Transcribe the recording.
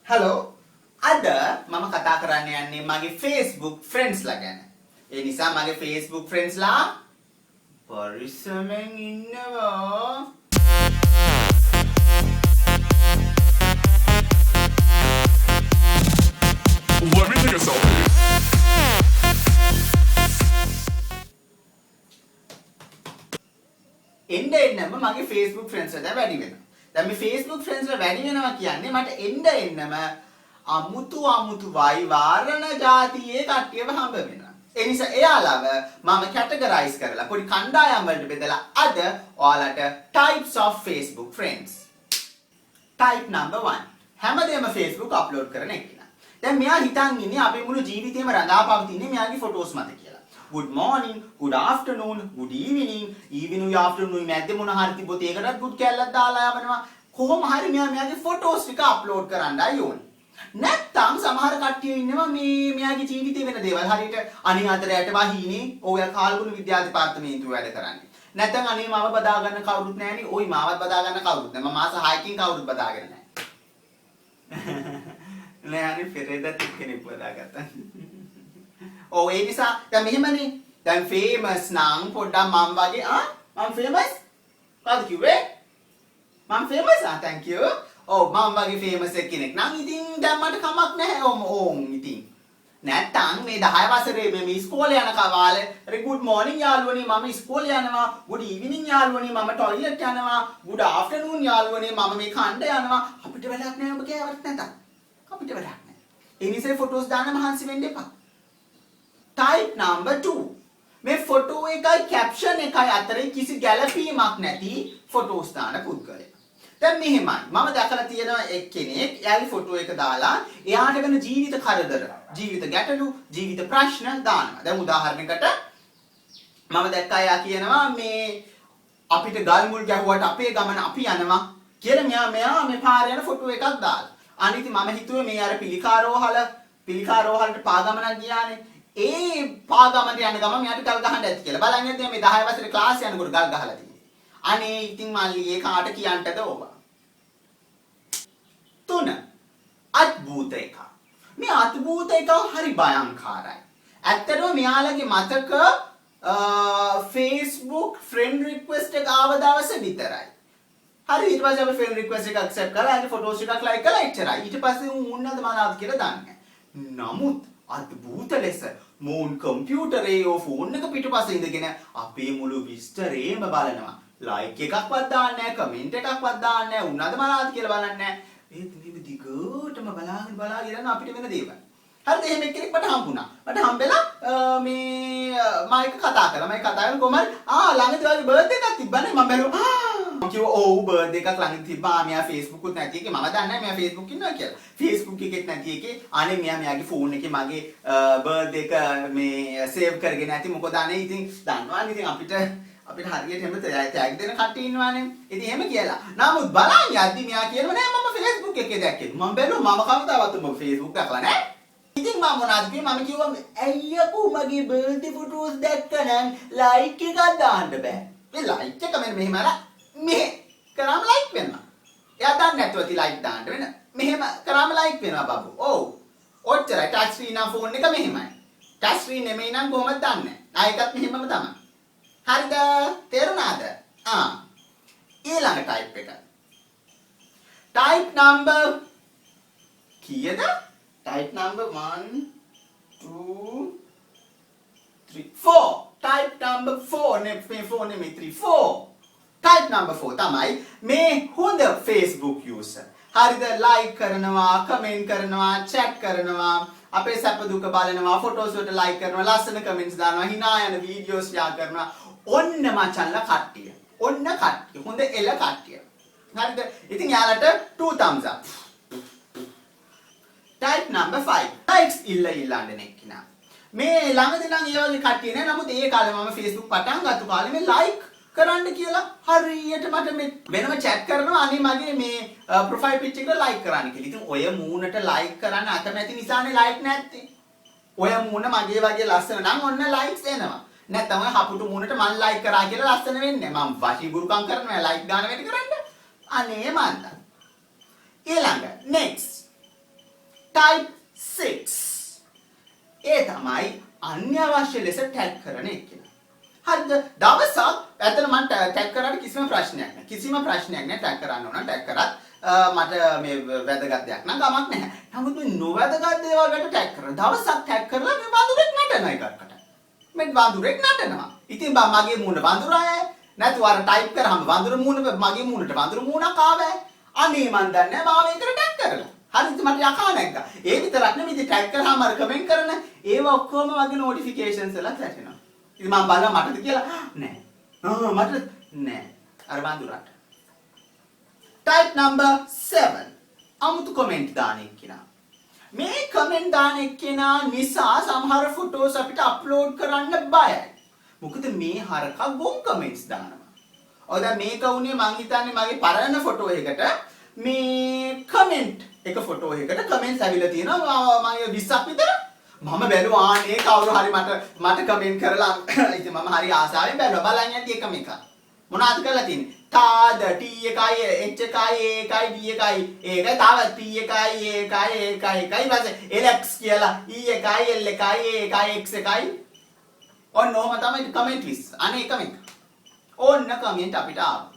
Hello. අද මම කතා කරන්න යන්නේ මගේ Facebook friends ලා ගැන. ඒ නිසා මගේ Facebook friends ලා පරිස්සමෙන් ඉන්නවා. Let me take a selfie. එන්නම මගේ Facebook friends වල වැඩි වෙනවා. දැන් මේ Facebook friends වල වැඩි වෙනවා කියන්නේ මට එන්නම අමුතු වෛවාරණ જાතියේ කට්ටියව හම්බ වෙනවා. ඒ නිසා එයාලව මම කැටගරයිස් කරලා පොඩි කණ්ඩායම් වලට බෙදලා අද ඔයාලට types of Facebook friends. Type number 1. හැමදේම Facebook අප්ලෝඩ් කරන එක්කෙනා. දැන් මෙයා හිතන් ඉන්නේ අපේ මුළු ජීවිතේම රඳාපවතින්නේ මෙයාගේ ෆොටෝස් මත කියලා. Good morning, good afternoon, good evening, evening afternoon මැද්දේ මොන හරි තිබ්බොත් ඒකටත් good කැල්ලක් දාලා යවනවා. කොහොම හරි මෙයාගේ ෆොටෝස් ටික අප්ලෝඩ් කරන්නයි ඕනේ. නැත්තම් සමහර කට්ටිය ඉන්නවා මේ මෙයාගේ ජීවිතේ වෙන දේවල් හරියට අනිත් අතරයට වහිනේ ඔය කාලගුණ විද්‍යා දෙපාර්තමේන්තුව වැඩ කරන්නේ. නැත්තම් අනේ මාව බදා ගන්න කවුරුත් නැහැනේ. ওই මාවත් බදා ගන්න කවුරුත් නැහැ. මම මාස 6කින් කවුරුත් බදාගෙන නැහැ. නෑ අනේ පෙරේදත් කෙනෙක් බදාගත්තා. ඔව් ඒ නිසා දැන් මෙහෙමනේ. දැන් famous නම් පොඩ්ඩක් මම වගේ මම famous? කාද කිව්වේ? මම famous thank you. ඔව් මම වගේ famous කෙනෙක් නම් ඉතින් දැන් මට කමක් නැහැ. ඕම් ඉතින්. නැත්තම් මේ 10 වසරේ මේ ඉස්කෝලේ යන කාලේ good morning යාළුවනේ මම ඉස්කෝලේ යනවා. good evening යාළුවනේ මම টয়ලට් යනවා. good afternoon යාළුවනේ මම මේ කණ්ඩ යනවා. අපිට වැඩක් නැහැ ඔබ කෑවට නැතත්. අපිට වැඩක් නැහැ. ඒ නිසා ෆොටෝස් දාන්න මහන්සි වෙන්න එපා. Type number 2. මේ ෆොටෝ එකයි කැප්ෂන් එකයි අතරේ කිසි ගැළපීමක් නැති ෆොටෝස් දාන පුද්ගලයා. දැන් මෙහෙමයි. මම දැකලා තියෙනවා එක්කෙනෙක් එයාගේ ෆොටෝ එක දාලා එයාට වෙන ජීවිත කරදර, ජීවිත ගැටලු, ජීවිත ප්‍රශ්න දානවා. දැන් උදාහරණයකට මම දැක්කා එයා කියනවා මේ අපිට ගල් මුල් ගැහුවට අපේ ගමන අපි යනවා කියලා මෙයා මේ පාරේ යන ෆොටෝ එකක් දාලා. අනිත් මම හිතුවේ මේ අර පිළිකාරෝහලට පාගමනක් ගියානේ. ඒ පාගමනට යන ගම මෙයාට ගල් ගහන්න ඇති කියලා. බලන්න ඉතින් මේ 10 වසරේ ක්ලාස් යනකොට ගල් ගහලා තියෙන්නේ. අනේ ඉතින් මල්ලි ඒ කාට කියන්නද ඔබ? 3. අද්භූත එක. මේ අද්භූත එක හරි භයංකාරයි. ඇත්තටම මෙයාලගේ මතක Facebook friend request එක ආව දවසේ විතරයි. හරි ඊට පස්සේ අපි friend request එක accept කරලා ඒ ෆොටෝස් ටිකක් like කරලා එච්චරයි. ඊට පස්සේ උන්නද මනාද කියලා දන්නේ නැහැ. නමුත් අද්භූත ලෙස මෝන් කම්පියුටරේ ඕ ෆෝන් එක පිටුපස්සේ ඉඳගෙන අපේ මුළු විස්තරේම බලනවා. ලයික් එකක්වත් දාන්නේ නැහැ, කමෙන්ට් එකක්වත් දාන්නේ නැහැ, උන්නද මනාද කියලා බලන්නේ නැහැ. ඒත් මේ දිගටම බලාගෙන යන අපිට වෙන දේවල්. හරිද? එහෙම එක්කෙනෙක් මට හම්බුණා. මට හම්බෙලා මේ මම එක කතා කරා. මම කතා කරන කොහමද ළඟදී වගේ බර්ත්ඩේ එකක් තිබ්බනේ. මම බැලුවා මම කිව්වා ඔව් බර්ත්ඩේ එකක් ළඟදී තිබ්බා. මෙයා Facebook උත් නැති එකේ මම දන්නේ නැහැ මෙයා Facebook ඉන්නවා කියලා. Facebook එකෙත් නැති එකේ අනේ මෙයාගේ ෆෝන් එකේ මගේ බර්ත්ඩේ එක මේ සේව් කරගෙන නැති මොකද අනේ ඉතින් දන්නවනේ ඉතින් අපිට හරියට හැම ටැග් දෙන කට්ටිය ඉන්නවානේ. ඉතින් එහෙම කියලා. නමුත් බලන්න යද්දි මෙයා කියනවා නෑ මම Facebook එකේ දැක්කේ. මම බැලුවා මම කවදාවත් ඔබ Facebook දැකලා නෑ. ඉතින් මම මොනවද කිව්වේ? මම කිව්වා අයියෝ මගේ බර්ත්ඩේ ෆොටෝස් දැක්කනම් ලයික් එකක් දාන්න බෑ. මේ ලයික් එක මෙහෙම අරලා මෙහෙ කරාම ලයික් වෙනවා. එයා දන්නේ නැතුව ඉතින් ලයික් දාන්න වෙන. මෙහෙම කරාම ලයික් වෙනවා බබු. ඔව්. ඔච්චරයි. ටච් ස්ක්‍රීන් නම් ෆෝන් එක මෙහෙමයි. ටච් ස්ක්‍රීන් නෙමෙයි නම් කොහොමද දන්නේ? ආයෙකත් මෙහෙමම තමයි. හරිද? තේරුණාද? ඊළඟ ටයිප් එක. ටයිප් නම්බර් කීයද? Type number 1 2 3 4. ටයිප් නම්බර් 4 නෙමෙයි 4 නෙමෙයි 3 4. ටයිප් නම්බර් 4 තමයි මේ හොඳ Facebook user. හරිද? ලයික් කරනවා, කමෙන්ට් කරනවා, chat කරනවා, අපේ සැප දුක බලනවා, ෆොටෝස් වලට ලයික් කරනවා, ලස්සන කමෙන්ට්ස් දානවා, hina යන වීඩියෝස් ෂෙයා කරනවා. ඔන්න මචංලා කට්ටිය. ඔන්න කට්ටිය. හොඳ එල කට්ටිය. හරිද? ඉතින් යාලට 2 thumbs up. Type number 5. Likes ඉල්ලන්න නෙක්කිනා. මේ ළඟදී නම් ඒ වගේ කට්ටිය නෑ. නමුත් ඒ කාලේ මම Facebook පටන් ගත්ත කාලේ මේ like කරන්න කියලා හරියට මට මේ වෙනම chat කරනවා අනේ මගේ මේ profile picture එකට like කරන්න කියලා. ඉතින් ඔය මූණට like කරන්න අකමැති නිසානේ like නැත්තේ. ඔය මූණ මගේ වගේ ලස්සන නම් ඔන්න likes එනවා. නැත්නම් ඔය හපුටු මූණට මම like කරා කියලා ලස්සන වෙන්නේ නැහැ. මම වශීගුරුකම් කරනවා like ගන්න වැඩි කරන්න. අනේ මන්ද. ඊළඟ next type 6. ඒ තමයි අන්‍යවශ්‍ය ලෙස ටැග් කරන එක්කෙනා. හරිද? දවසක් ඇත්තට මම ටැග් කරාට කිසිම ප්‍රශ්නයක් නැහැ. කිසිම ප්‍රශ්නයක් නැහැ ටැග් කරන්න ඕන. ටැග් කරත් මට මේ වැදගත් දෙයක් නම් ගමක් නැහැ. නමුත් මේ නොවැදගත් දේවල් වලට ටැග් කරන දවසක් ටැග් කරලා මේ වඳුරෙක් නටනවා එකකට. මේ වඳුරෙක් නටනවා. ඉතින් මගේ මූණ වඳුරයි නැතුව අර ටයිප් කරාම වඳුර මූණ මගේ මූණට වඳුර මූණක් ආවයි. අනේ මන් දන්නේ නැහැ මාව ඒකට ටැග් කරලා. හරිද මට යකා නැග්ගා. ඒ විතරක් නෙමෙයි ඉතින් ටැග් කරාම අර කමෙන්ට් කරන ඒව ඔක්කොම වගේ නොටිෆිකේෂන්ස් වල වැටෙනවා. ඉතින් මම බලනවා මටද කියලා නෑ. මට නෑ. අර වඳුරට. type number 7. අමුතු කමෙන්ට් දාන එක්කෙනා. මේ කමෙන්ට් දාන එක්කෙනා නිසා සමහර ෆොටෝස් අපිට අප්ලෝඩ් කරන්න බයයි. මොකද මේ හරකා ගොන් කමෙන්ට්ස් දානවා. ඔය දැන් මේක උනේ මං හිතන්නේ මගේ පරණ ෆොටෝ එකකට මේ කමෙන්ට් එක ෆොටෝ එකකට කමෙන්ට්ස් ඇවිල්ලා තියෙනවා මගේ 20ක් විතර. මම බැලුවා ආනේ කවුරු හරි මට කමෙන්ට් කරලා ඉතින් මම හරි ආසාවෙන් බැලුවා බලන්න යටි එකම එක. මොනවද කරලා තියෙන්නේ? තාද T එකයි H එකයි A එකයි D එකයි ඒකයි තාව P එකයි A එකයි ඊපස්සේ LX කියලා E එකයි L එකයි A එකයි X එකයි ඔන්න ඔහම තමයි කමෙන්ට් ලිස්ට්. අනේ එකම එක. ඕන්න කමෙන්ට් අපිට ආවා.